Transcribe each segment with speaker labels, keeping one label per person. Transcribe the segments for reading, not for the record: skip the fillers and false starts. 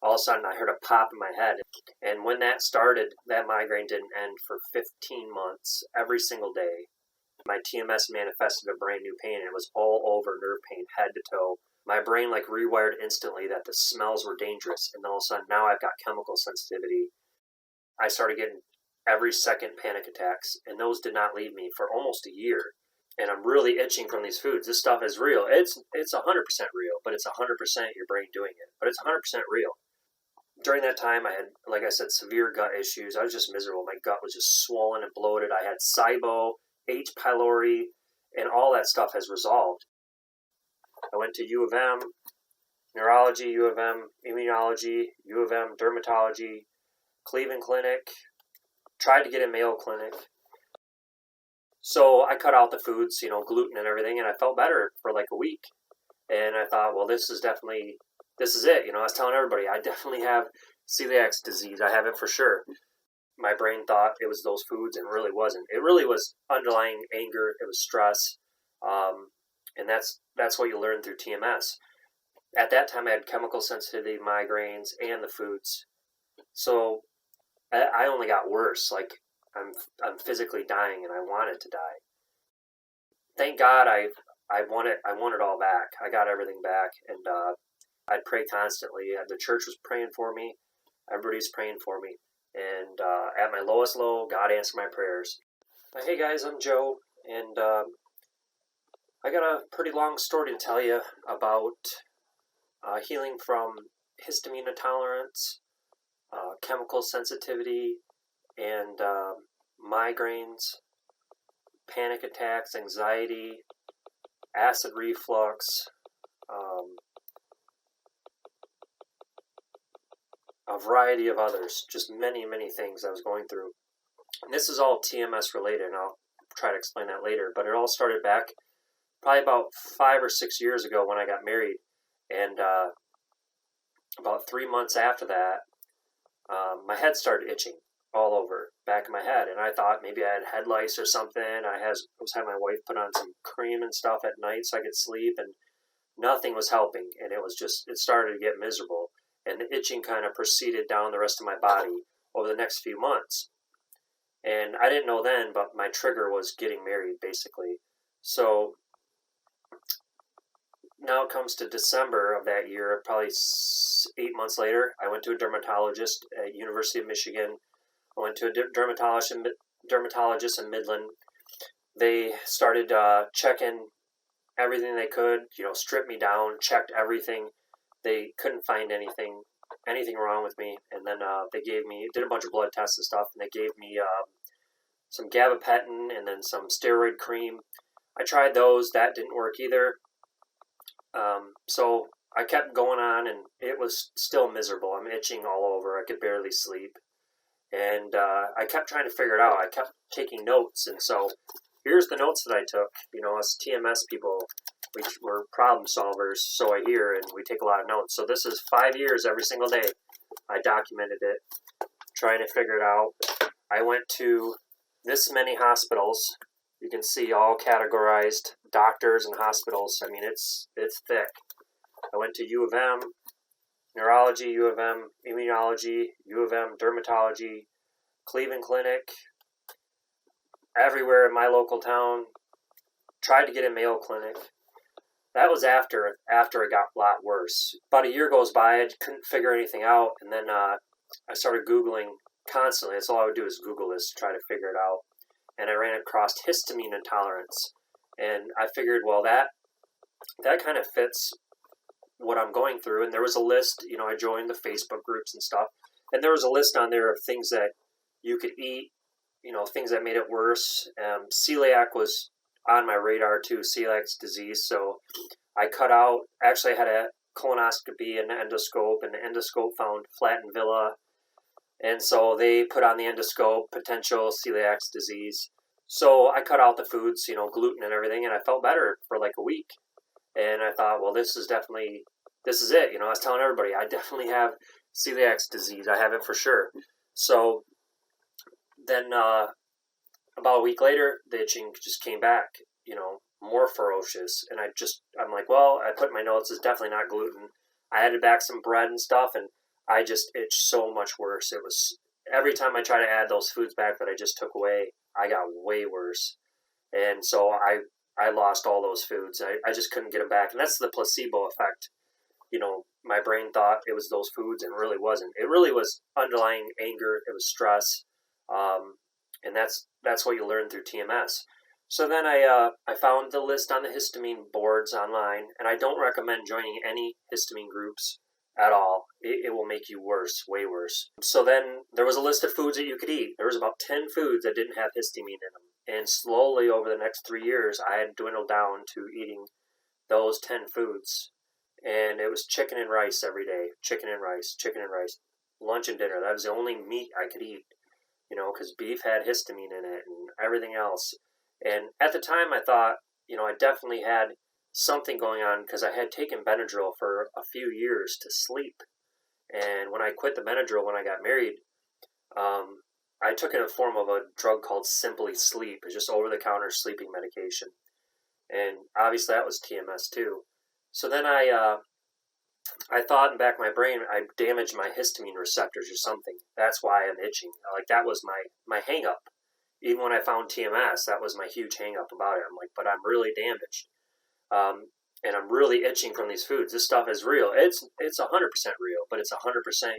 Speaker 1: all of a sudden I heard a pop in my head. And when that started, that migraine didn't end for 15 months, every single day. My TMS manifested a brand new pain, and it was all over nerve pain, head to toe. My brain like rewired instantly that the smells were dangerous, and all of a sudden now I've got chemical sensitivity. I started getting every second panic attacks, and those did not leave me for almost a year. And I'm really itching from these foods. This stuff is real. It's 100% real, but it's 100% your brain doing it. But it's 100% real. During that time, I had, like I said, severe gut issues. I was just miserable. My gut was just swollen and bloated. I had SIBO, H. pylori, and all that stuff has resolved. I went to U of M, neurology, U of M, immunology, U of M, dermatology, Cleveland Clinic, tried to get in Mayo Clinic. So I cut out the foods, gluten and everything, and I felt better for like a week. And I thought, well, this is it. I was telling everybody, I definitely have celiacs disease. I have it for sure. My brain thought it was those foods, and it really wasn't. It really was underlying anger. It was stress. And that's what you learn through TMS. At that time, I had chemical sensitivity, migraines, and the foods. So I only got worse. Like I'm physically dying, and I wanted to die. Thank God I won it. I won it all back. I got everything back, and I'd pray constantly. The church was praying for me. Everybody's praying for me. And at my lowest low, God answered my prayers. Hey guys, I'm Joe, and I got a pretty long story to tell you about healing from histamine intolerance, chemical sensitivity, and migraines, panic attacks, anxiety, acid reflux, a variety of others, just many, many things I was going through. And this is all TMS related, and I'll try to explain that later, but it all started back probably about 5 or 6 years ago when I got married. And about 3 months after that, my head started itching all over back of my head, and I thought maybe I had head lice or something. I was having my wife put on some cream and stuff at night so I could sleep, and nothing was helping, and it started to get miserable, and the itching kind of proceeded down the rest of my body over the next few months. And I didn't know then, but my trigger was getting married, basically. So now it comes to December of that year, probably 8 months later, I went to a dermatologist at University of Michigan. I went to a dermatologist in Midland. They started checking everything they could, stripped me down, checked everything. They couldn't find anything wrong with me. And then they did a bunch of blood tests and stuff, and they gave me some gabapentin and then some steroid cream. I tried those. That didn't work either. So I kept going on, and it was still miserable. I'm itching all over. I could barely sleep. And I kept trying to figure it out. I kept taking notes. And so here's the notes that I took. Us TMS people, we're problem solvers, so I hear, and we take a lot of notes. So this is 5 years every single day. I documented it, trying to figure it out. I went to this many hospitals. You can see all categorized doctors and hospitals. I mean, it's thick. I went to U of M, neurology, U of M, immunology, U of M, dermatology, Cleveland Clinic, everywhere in my local town. Tried to get in Mayo Clinic. That was after it got a lot worse. About a year goes by, I couldn't figure anything out, and then I started Googling constantly. That's all I would do is Google this to try to figure it out. And I ran across histamine intolerance. And I figured, well, that kind of fits what I'm going through. And there was a list, I joined the Facebook groups and stuff. And there was a list on there of things that you could eat, things that made it worse. Celiac was on my radar too, celiacs disease. So I cut out, actually I had a colonoscopy and an endoscope, and the endoscope found flattened villi. And so they put on the endoscope potential celiacs disease. So I cut out the foods, gluten and everything, and I felt better for like a week. And I thought, well, this is it. I was telling everybody, I definitely have celiacs disease. I have it for sure. So then about a week later, the itching just came back, more ferocious. And I'm like, well, I put in my notes, it's definitely not gluten. I added back some bread and stuff, and I just itched so much worse. It was every time I try to add those foods back that I just took away, I got way worse. And so I lost all those foods. I just couldn't get them back. And that's the placebo effect. My brain thought it was those foods and it really wasn't. It really was underlying anger. It was stress. And that's what you learn through TMS. So then I found the list on the histamine boards online, and I don't recommend joining any histamine groups at all. It will make you worse, way worse. So then there was a list of foods that you could eat. There was about 10 foods that didn't have histamine in them. And slowly over the next 3 years, I had dwindled down to eating those 10 foods. And it was chicken and rice every day. Chicken and rice, chicken and rice. Lunch and dinner. That was the only meat I could eat. Because beef had histamine in it and everything else. And at the time I thought, I definitely had something going on because I had taken Benadryl for a few years to sleep. And when I quit the Benadryl when I got married, I took it in the form of a drug called Simply Sleep. It's just over-the-counter sleeping medication. And obviously that was TMS too. So then I thought in the back of my brain, I damaged my histamine receptors or something. That's why I'm itching. Like that was my hang-up. Even when I found TMS, that was my huge hang-up about it. I'm like, but I'm really damaged. And I'm really itching from these foods. This stuff is real. It's 100% real, but it's 100%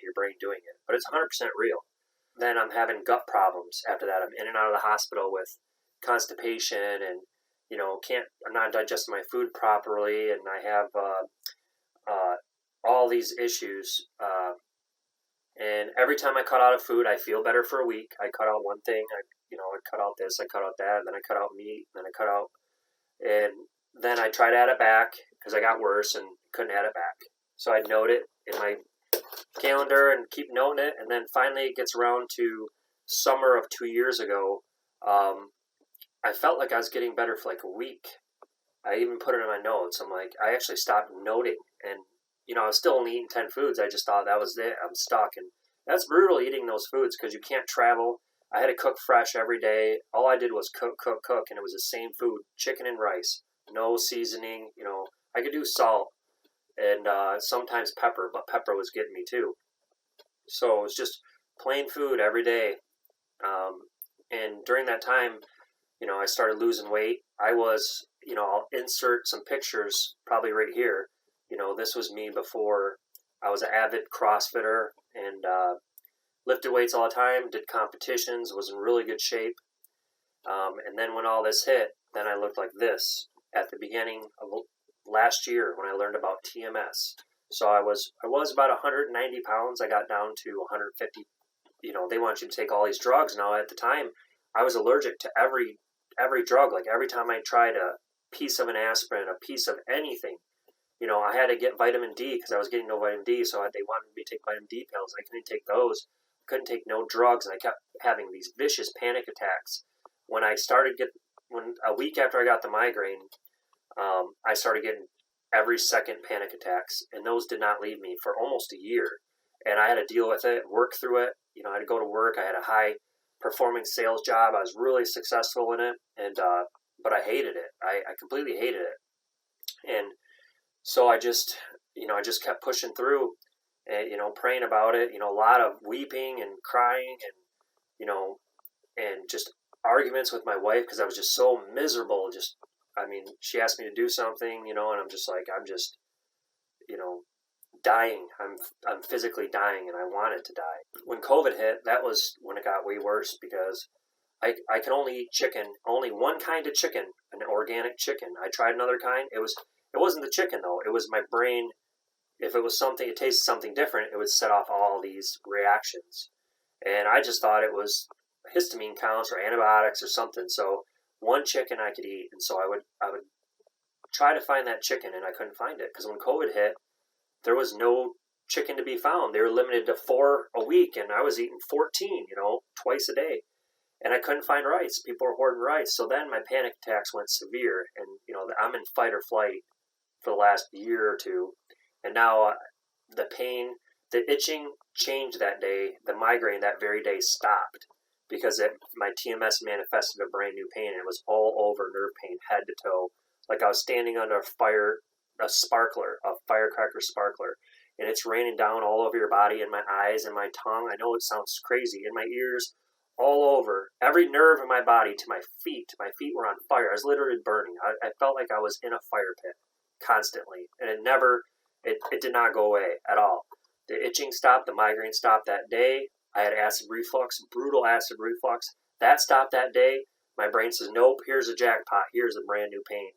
Speaker 1: your brain doing it. But it's 100% real. Then I'm having gut problems after that. I'm in and out of the hospital with constipation and, I'm not digesting my food properly. And I have all these issues. And every time I cut out of food, I feel better for a week. I cut out one thing. I cut out this, I cut out that, and then I cut out meat, and then I cut out, and then I tried to add it back because I got worse and couldn't add it back. So I'd note it in my calendar and keep noting it, and then finally it gets around to summer of 2 years ago. I felt like I was getting better for like a week. I even put it in my notes. I'm like, I actually stopped noting, and I was still only eating 10 foods. I just thought that was it. I'm stuck, and that's brutal eating those foods because you can't travel. I had to cook fresh every day. All I did was cook, and it was the same food, chicken and rice, no seasoning. I could do salt and sometimes pepper, but pepper was getting me too. So it was just plain food every day. And during that time, I started losing weight. I was, I'll insert some pictures probably right here. This was me before. I was an avid CrossFitter and lifted weights all the time, did competitions, was in really good shape. And then when all this hit, then I looked like this at the beginning of last year when I learned about TMS. So I was about 190 pounds. I got down to 150. They want you to take all these drugs. Now at the time, I was allergic to every drug. Like every time I tried a piece of an aspirin, a piece of anything, I had to get vitamin D because I was getting no vitamin D. So they wanted me to take vitamin D pills. I couldn't take those. Couldn't take no drugs, and I kept having these vicious panic attacks. When a week after I got the migraine, I started getting every second panic attacks, and those did not leave me for almost a year. And I had to deal with it, work through it. I had to go to work. I had a high performing sales job. I was really successful in it, and but I hated it. I completely hated it. And so I just kept pushing through. And, praying about it, a lot of weeping and crying and just arguments with my wife because I was just so miserable. She asked me to do something, and I'm just like, dying. I'm physically dying and I wanted to die. When COVID hit, that was when it got way worse because I can only eat chicken, only one kind of chicken, an organic chicken. I tried another kind. It wasn't the chicken though. It was my brain. If it was something, it tasted something different, it would set off all these reactions. And I just thought it was histamine counts or antibiotics or something. So one chicken I could eat. And so I would try to find that chicken and I couldn't find it. Because when COVID hit, there was no chicken to be found. They were limited to 4 a week and I was eating 14, twice a day. And I couldn't find rice. People were hoarding rice. So then my panic attacks went severe. And, I'm in fight or flight for the last year or two. And now the pain, the itching changed that day. The migraine that very day stopped because my TMS manifested a brand new pain. And it was all over nerve pain, head to toe. Like I was standing under a firecracker sparkler. and it's raining down all over your body, and my eyes and my tongue. I know it sounds crazy, in my ears, all over. Every nerve in my body to my feet. My feet were on fire. I was literally burning. I felt like I was in a fire pit constantly, and it did not go away at all. The itching stopped. The migraine stopped that day. I had acid reflux, brutal acid reflux. That stopped that day. My brain says, nope, here's a jackpot. Here's a brand new pain.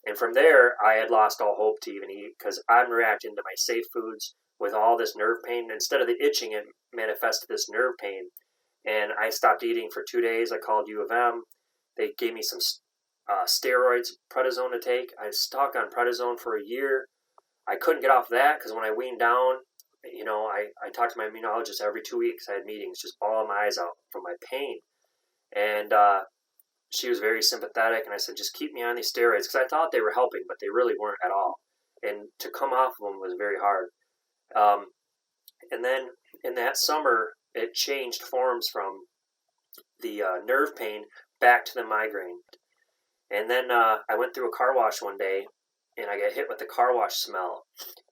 Speaker 1: And from there, I had lost all hope to even eat because I'm reacting to my safe foods with all this nerve pain. Instead of the itching, it manifested this nerve pain. And I stopped eating for 2 days. I called U of M. They gave me some steroids, prednisone to take. I was stuck on prednisone for a year. I couldn't get off that because when I weaned down, I talked to my immunologist every 2 weeks. I had meetings, just bawling my eyes out from my pain. And she was very sympathetic, and I said, just keep me on these steroids, because I thought they were helping, but they really weren't at all. And to come off of them was very hard. And then in that summer, it changed forms from the nerve pain back to the migraine. And then I went through a car wash one day, and I got hit with the car wash smell.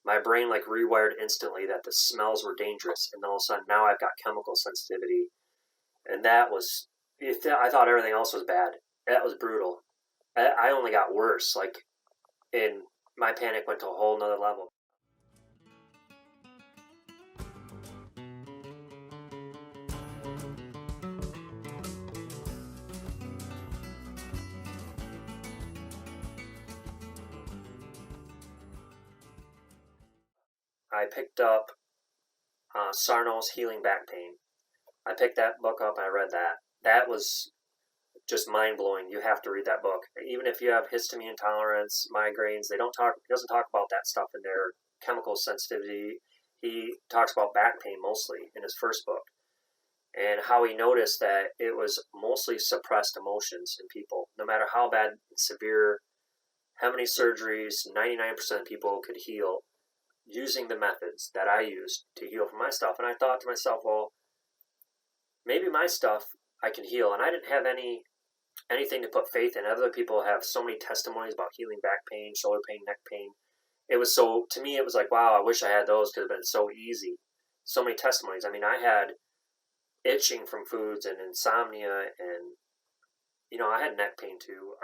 Speaker 1: My brain rewired instantly that the smells were dangerous, and all of a sudden now I've got chemical sensitivity. And that was, I thought everything else was bad. That was brutal. I only got worse. And my panic went to a whole nother level. I picked up Sarno's Healing Back Pain. I picked that book up and I read that. That was just mind-blowing. You have to read that book. Even if you have histamine intolerance, migraines, he doesn't talk about that stuff in their chemical sensitivity. He talks about back pain mostly in his first book, and how he noticed that it was mostly suppressed emotions in people. No matter how bad and severe, how many surgeries, 99% of people could heal using the methods that I used to heal from my stuff. And I thought to myself, well, maybe my stuff I can heal. And I didn't have anything to put faith in. Other people have so many testimonies about healing back pain, shoulder pain, neck pain. To me, it was like, wow, I wish I had those. Could have been so easy. So many testimonies. I mean, I had itching from foods and insomnia, and I had neck pain too.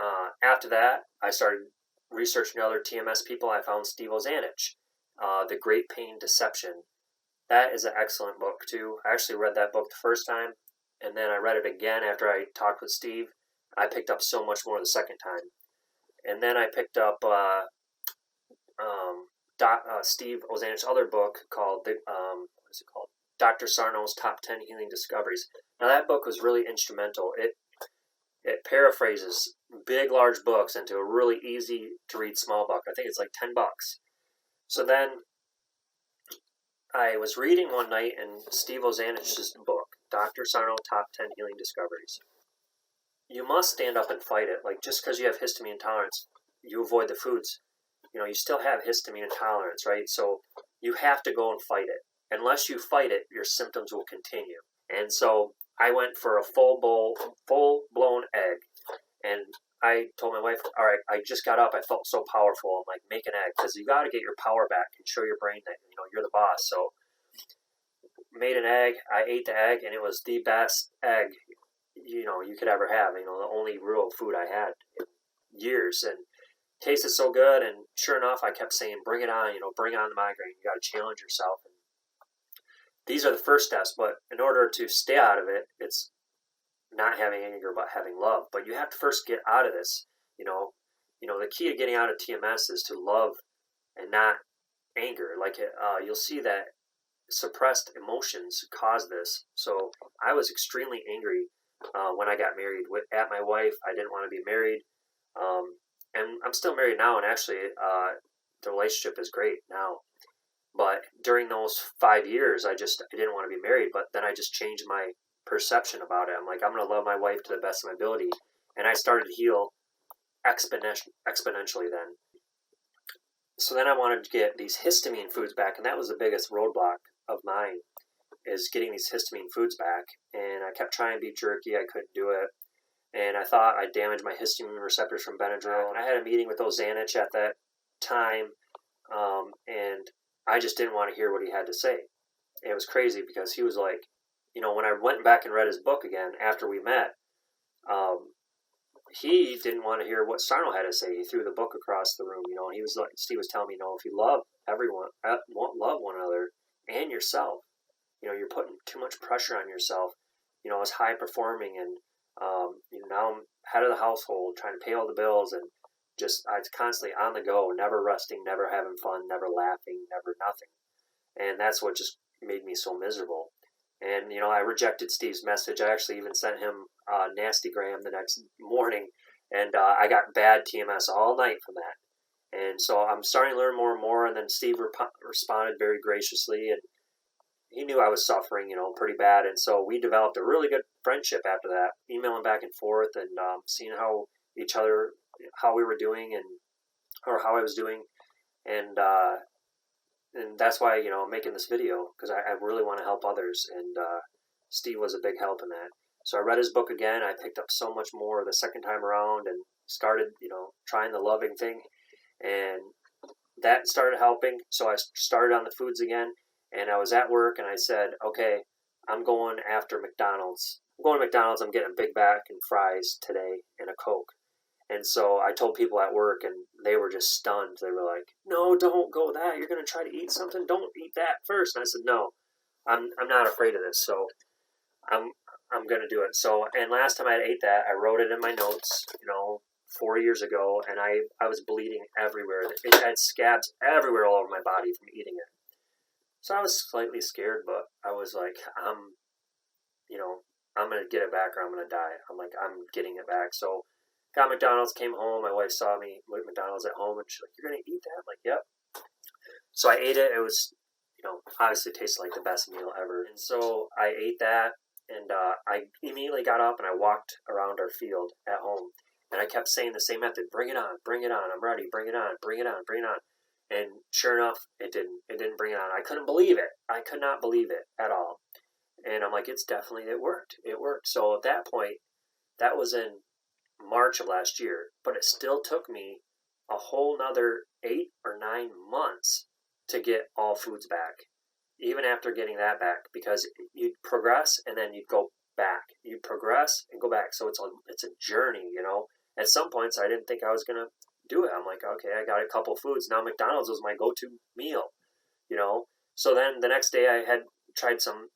Speaker 1: After that, I started researching other TMS people. I found Steve Ozanich, The Great Pain Deception. That is an excellent book too. I actually read that book the first time, and then I read it again after I talked with Steve. I picked up so much more the second time. And then I picked up Steve Ozanich's other book called Dr. Sarno's Top 10 Healing Discoveries. Now that book was really instrumental. It paraphrases big, large books into a really easy to read small book. I think it's like $10. So then I was reading one night in Steve Ozanich's book, Dr. Sarno Top 10 Healing Discoveries. You must stand up and fight it. Just because you have histamine intolerance, you avoid the foods. You still have histamine intolerance, right? So you have to go and fight it. Unless you fight it, your symptoms will continue. And so I went for a full-blown egg. And I told my wife, all right, I just got up. I felt so powerful. I'm like, make an egg. Because you got to get your power back and show your brain that, you're the boss. So made an egg. I ate the egg, and it was the best egg, you could ever have. The only real food I had in years. And tasted so good. And sure enough, I kept saying, bring it on, bring on the migraine. You got to challenge yourself. And these are the first steps. But in order to stay out of it, it's not having anger, but having love. But you have to first get out of this. The key to getting out of TMS is to love and not anger. You'll see that suppressed emotions cause this. So I was extremely angry when I got married at my wife. I didn't want to be married, and I'm still married now. And actually, the relationship is great now. But during those 5 years, I didn't want to be married. But then I just changed my perception about it. I'm like, I'm going to love my wife to the best of my ability. And I started to heal exponentially then. So then I wanted to get these histamine foods back, and that was the biggest roadblock of mine, is getting these histamine foods back. And I kept trying beef jerky. I couldn't do it. And I thought I damaged my histamine receptors from Benadryl. And I had a meeting with Ozanich at that time, and I just didn't want to hear what he had to say. It was crazy because he was like, when I went back and read his book again after we met, he didn't want to hear what Sarno had to say. He threw the book across the room, and he was like, Steve was telling me, if you love everyone, love one another and yourself, you're putting too much pressure on yourself. I was high performing, and now I'm head of the household, trying to pay all the bills, and I was constantly on the go, never resting, never having fun, never laughing, never nothing. And that's what just made me so miserable. And, I rejected Steve's message. I actually even sent him a nastygram the next morning, and I got bad TMS all night from that. And so I'm starting to learn more and more, and then Steve responded very graciously, and he knew I was suffering, pretty bad. And so we developed a really good friendship after that, emailing back and forth and seeing how we were doing or how I was doing. And that's why, I'm making this video, because I really want to help others. And Steve was a big help in that. So I read his book again. I picked up so much more the second time around and started, trying the loving thing. And that started helping. So I started on the foods again. And I was at work, and I said, okay, I'm going after McDonald's. I'm going to McDonald's. I'm getting a Big Mac and fries today and a Coke. And so I told people at work, and they were just stunned. They were like, no, don't go that. You're going to try to eat something? Don't eat that first. And I said, no, I'm not afraid of this. So I'm going to do it. So, and last time I ate that, I wrote it in my notes, 4 years ago, and I was bleeding everywhere. It had scabs everywhere all over my body from eating it. So I was slightly scared, but I was like, I'm going to get it back or I'm going to die. I'm like, I'm getting it back. So got McDonald's, came home. My wife saw me with McDonald's at home, and she's like, you're going to eat that? I'm like, yep. So I ate it. It was, obviously tasted like the best meal ever. And so I ate that, and I immediately got up and I walked around our field at home. And I kept saying the same method, bring it on, I'm ready, bring it on, bring it on, bring it on. And sure enough, it didn't bring it on. I couldn't believe it. I could not believe it at all. And I'm like, it worked. It worked. So at that point, that was in March of last year, but it still took me a whole nother 8 or 9 months to get all foods back, even after getting that back, because you'd progress and then you'd go back. You'd progress and go back. So it's a journey, At some points, I didn't think I was going to do it. I'm like, okay, I got a couple foods. Now McDonald's was my go-to meal, So then the next day I had tried some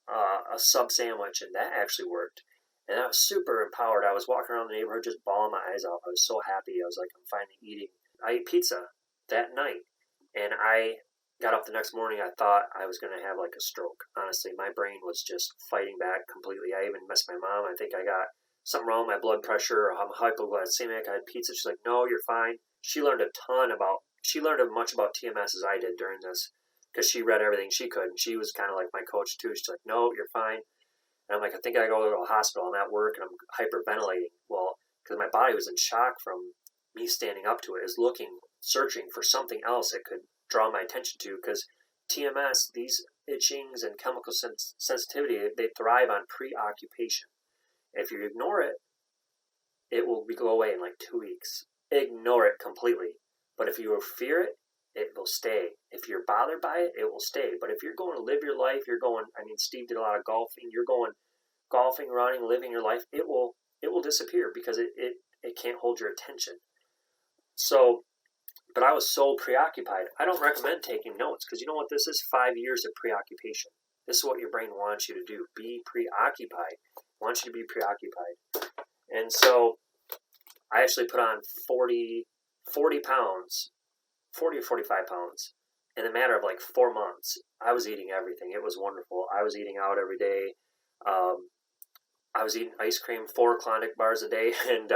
Speaker 1: a sub sandwich, and that actually worked. And I was super empowered. I was walking around the neighborhood just bawling my eyes out. I was so happy. I was like, I'm finally eating. I ate pizza that night, and I got up the next morning. I thought I was going to have like a stroke. Honestly, my brain was just fighting back completely. I even missed my mom. I think I got something wrong with my blood pressure, or I'm hypoglycemic. I had pizza. She's like, no, you're fine. She learned as much about TMS as I did during this, because she read everything she could, and she was kind of like my coach too. She's like, no, you're fine. And I'm like, I think I go to the hospital. I'm at work, and I'm hyperventilating. Well, because my body was in shock from me standing up to it, is searching for something else it could draw my attention to, because TMS, these itchings and chemical sensitivity, they thrive on preoccupation. If you ignore it, it will go away in like 2 weeks. Ignore it completely. But if you fear it, it will stay. If you're bothered by it, it will stay. But if you're going to live your life, Steve did a lot of golfing, you're going golfing, running, living your life, it will disappear, because it can't hold your attention. So, but I was so preoccupied. I don't recommend taking notes, because you know what this is? 5 years of preoccupation. This is what your brain wants you to do. Be preoccupied. It wants you to be preoccupied. And so I actually put on 40 pounds, 40 or 45 pounds in a matter of like 4 months. I was eating everything. It was wonderful. I was eating out every day. I was eating ice cream, 4 Klondike bars a day. And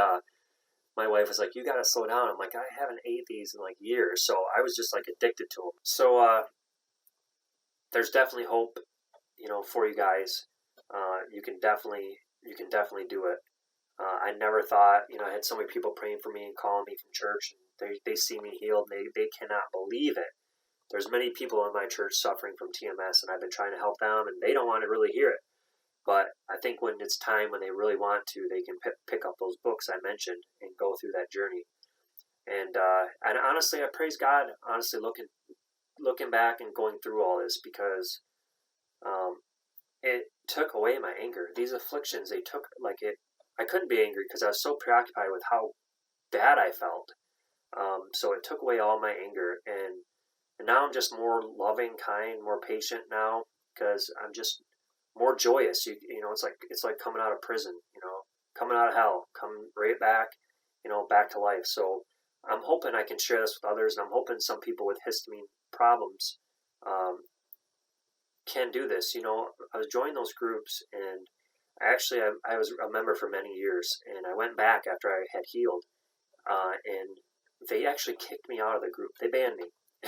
Speaker 1: my wife was like, you got to slow down. I'm like, I haven't ate these in like years. So I was just like addicted to them. So there's definitely hope, for you guys. You can definitely do it. I never thought, I had so many people praying for me and calling me from church, and they see me healed, and they cannot believe it. There's many people in my church suffering from TMS, and I've been trying to help them, and they don't want to really hear it. But I think when it's time, when they really want to, they can pick up those books I mentioned and go through that journey. And honestly, I praise God, honestly, looking looking back and going through all this because it took away my anger. These afflictions, they took, like, it. I couldn't be angry because I was so preoccupied with how bad I felt. So it took away all my anger, and now I'm just more loving, kind, more patient now because I'm just more joyous. You know, it's like coming out of prison. You know, coming out of hell, come right back. You know, back to life. So I'm hoping I can share this with others, and I'm hoping some people with histamine problems can do this. You know, I was joining those groups, and I was a member for many years, and I went back after I had healed, and they actually kicked me out of the group. They banned me,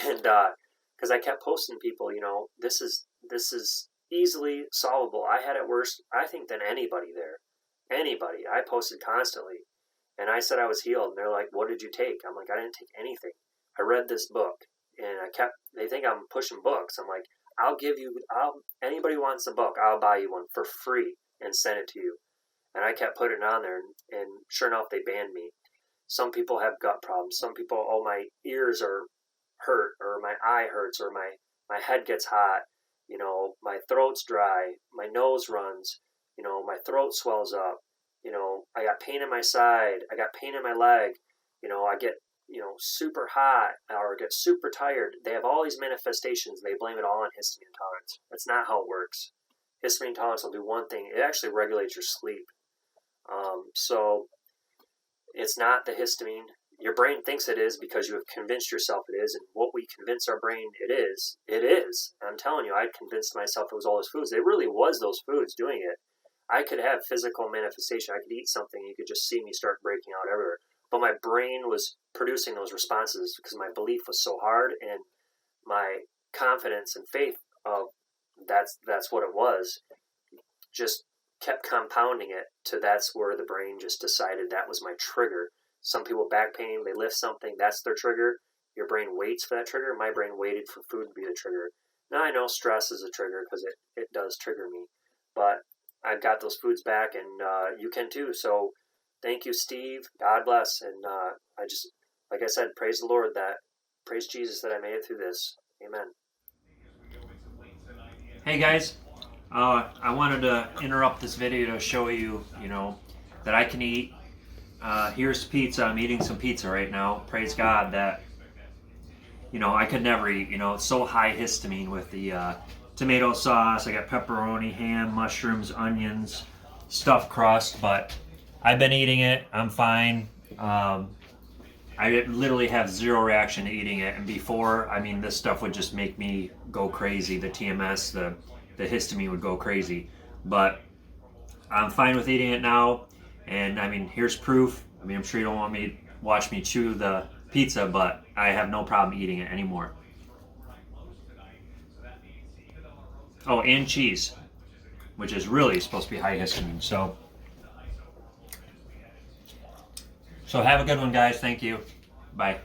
Speaker 1: and because I kept posting people, you know, this is easily solvable. I had it worse, I think, than anybody there. Anybody. I posted constantly, and I said I was healed, and they're like, "What did you take?" I'm like, "I didn't take anything. I read this book," and they think I'm pushing books. I'm like, anybody wants a book, I'll buy you one for free and send it to you. And I kept putting it on there, and sure enough, they banned me. Some people have gut problems. Some people, oh, my ears are hurt, or my eye hurts, or my head gets hot. You know, my throat's dry, my nose runs. You know, my throat swells up. You know, I got pain in my side. I got pain in my leg. You know, I get, you know, super hot or get super tired. They have all these manifestations. They blame it all on histamine intolerance. That's not how it works. Histamine intolerance will do one thing. It actually regulates your sleep. So it's not the histamine. Your brain thinks it is because you have convinced yourself it is. And what we convince our brain it is, it is. I'm telling you, I convinced myself it was all those foods. It really was those foods doing it. I could have physical manifestation. I could eat something. You could just see me start breaking out everywhere. But my brain was producing those responses because my belief was so hard, and my confidence and faith of that's what it was just kept compounding it to that's where the brain just decided that was my trigger. Some people, back pain, they lift something, that's their trigger. Your brain waits for that trigger. My brain waited for food to be the trigger. Now I know stress is a trigger because it does trigger me. But I've got those foods back, and you can too. So thank you, Steve. God bless. And I just, like I said, praise the Lord, praise Jesus that I made it through this. Amen. Hey guys, I wanted to interrupt this video to show you, you know, that I can eat. Here's pizza. I'm eating some pizza right now. Praise God that, you know, I could never eat. You know, it's so high histamine with the tomato sauce. I got pepperoni, ham, mushrooms, onions, stuffed crust, but I've been eating it. I'm fine. I literally have zero reaction to eating it. And before, I mean, this stuff would just make me go crazy. The TMS, the histamine would go crazy. But I'm fine with eating it now. And I mean, here's proof. I mean, I'm sure you don't want me watch me chew the pizza, but I have no problem eating it anymore. Oh, and cheese, which is really supposed to be high histamine. So have a good one, guys. Thank you. Bye.